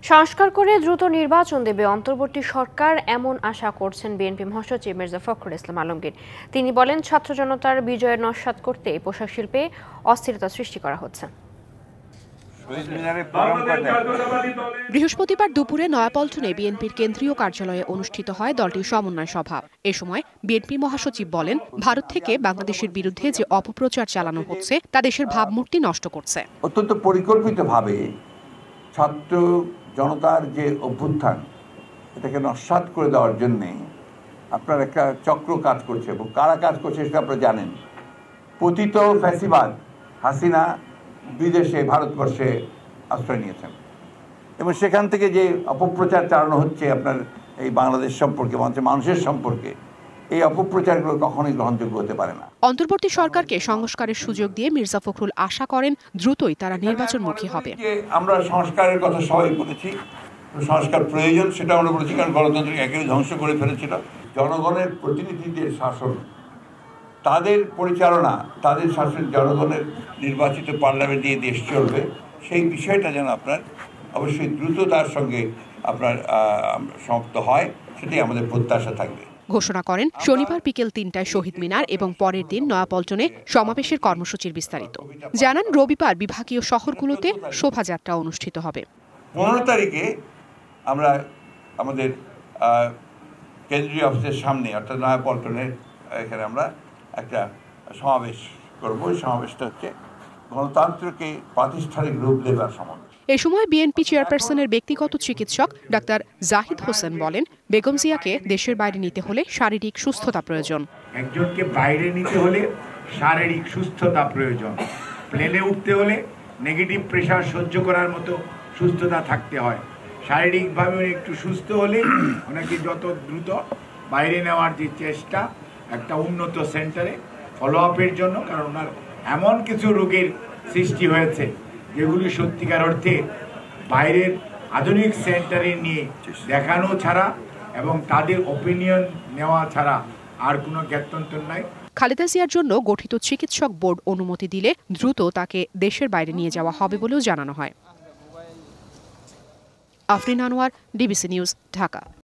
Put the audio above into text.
সংস্কার করে দ্রুত নির্বাচন দেবে অন্তর্বর্তী সরকার, এমন আশা করছেন বিএনপি মহাসচিব মির্জা ফখরুল ইসলাম আলমগীর। তিনি বলেন, ছাত্র জনতার বিজয়ের নস্যাৎ করতে পোশাক শিল্পে অস্থিরতা সৃষ্টি করা হচ্ছে। বৃহস্পতিবার দুপুরে নয়াপল্টনে বিএনপির কেন্দ্রীয় কার্যালয়ে অনুষ্ঠিত হয় দলটির সমন্বয় সভা। এ সময় বিএনপি মহাসচিব বলেন, ভারত থেকে বাংলাদেশের বিরুদ্ধে যে অপপ্রচার চালানো হচ্ছে তা দেশের ভাবমূর্তি নষ্ট করছে। অত্যন্ত পরিকল্পিতভাবে ছাত্র জনতার যে অভ্যুত্থান, এটাকে নস্যাৎ করে দেওয়ার জন্যে আপনার একটা চক্র কাজ করছে, এবং কারা কাজ করছে সেটা আপনারা জানেন। পতিত ফ্যাসিবাদ হাসিনা বিদেশে ভারতবর্ষে আশ্রয় নিয়েছেন, এবং সেখান থেকে যে অপপ্রচার চালানো হচ্ছে আপনার এই বাংলাদেশ সম্পর্কে, মানুষের সম্পর্কে, এই অপপ্রচারগুলো কখনোই গ্রহণযোগ্য হতে পারে না। অন্তর্বর্তী সরকারকে সংস্কারের সুযোগ দিয়ে মির্জা ফখরুল আশা করেন দ্রুতই তারা নির্বাচনমুখী হবে। আমরা সংস্কারের কথা সবাই বলেছি, সংস্কার প্রয়োজন সেটা আমরা বলেছি, কারণ গণতন্ত্রকে একেবারে ধ্বংস করে ফেলেছিল। জনগণের প্রতিনিধিদের শাসন, তাদের পরিচালনা, তাদের শাসন, জনগণের নির্বাচিত পার্লামেন্ট দিয়ে দেশ চলবে, সেই বিষয়টা যেন আপনার অবশ্যই দ্রুততার সঙ্গে আপনার সমাপ্ত হয়, সেটাই আমাদের প্রত্যাশা থাকবে। ঘোষণা করেন শনিবার বিকেল ৩টায় শহীদ মিনার এবং পরের দিন নয়াপল্টনে সমাবেশের কর্মসূচির বিস্তারিত। জানান, রবিবার বিভাগীয় শহরগুলোতে শোভাযাত্রা অনুষ্ঠিত হবে। 15 তারিখে আমরা আমাদের কেন্দ্রীয় অফিসের সামনে, অর্থাৎ নয়াপল্টনের এখানে আমরা একটা সমাবেশ করব। সমাবেশটা হচ্ছে গণতন্ত্রকে প্রাতিষ্ঠানিক রূপ দেওয়ার সমাবেশ। এ সময় বিএনপি চেয়ারপারসনের ব্যক্তিগত চিকিৎসক ডাক্তার জাহিদ হোসেন বলেন, বেগম জিয়াকে দেশের বাইরে নিতে হলে শারীরিক সুস্থতা প্রয়োজন। একজনকে বাইরে নিতে হলে শারীরিক সুস্থতা প্রয়োজন। প্লেনে উঠতে হলে নেগেটিভ প্রেসার সহ্য করার মতো সুস্থতা থাকতে হয়। শারীরিকভাবে একটু সুস্থ হলে ওনাকে যত দ্রুত বাইরে নেওয়ার যে চেষ্টা, একটা উন্নত সেন্টারে ফলো আপের জন্য, কারণ ওনার এমন কিছু রোগের সৃষ্টি হয়েছে যেগুলি সত্যিকার অর্থে বাইরের আধুনিক সেন্টারে নিয়ে দেখানো ছাড়া এবং তাদের ওপিনিয়ন নেওয়া ছাড়া আর কোনো জ্ঞাতন্তর নাই। খালেদা জিয়ার জন্য গঠিত চিকিৎসক বোর্ড অনুমতি দিলে দ্রুত তাকে দেশের বাইরে নিয়ে যাওয়া হবে বলেও জানানো হয়। Afrin Anwar, DBC news, Dhaka.